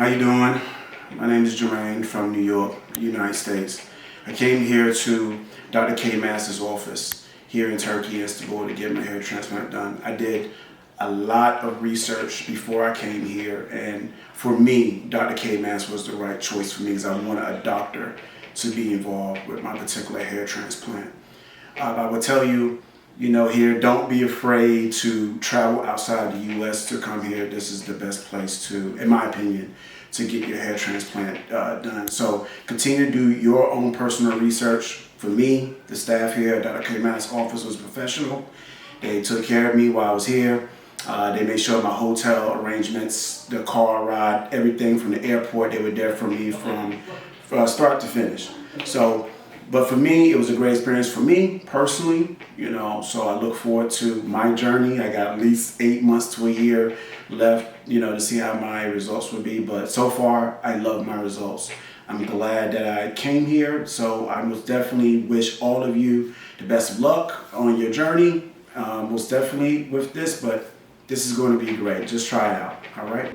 How you doing? My name is Jeramaine from New York, United States. I came here to Dr. Caymaz's office here in Turkey, Istanbul, to get my hair transplant done. I did a lot of research before I came here, and for me, Dr. Caymaz was the right choice for me because I wanted a doctor to be involved with my particular hair transplant. I would tell you, here, don't be afraid to travel outside the U.S. to come here. This is the best place to, in my opinion, to get your hair transplant done. So continue to do your own personal research. For me, the staff here at Dr. Caymaz's office was professional. They took care of me while I was here. They made sure my hotel arrangements, the car ride, everything from the airport, they were there for me from start to finish. But for me, it was a great experience for me personally, so I look forward to my journey. I got at least 8 months to a year left, to see how my results would be. But so far, I love my results. I'm glad that I came here. So I most definitely wish all of you the best of luck on your journey, most definitely with this, but this is going to be great. Just try it out, all right?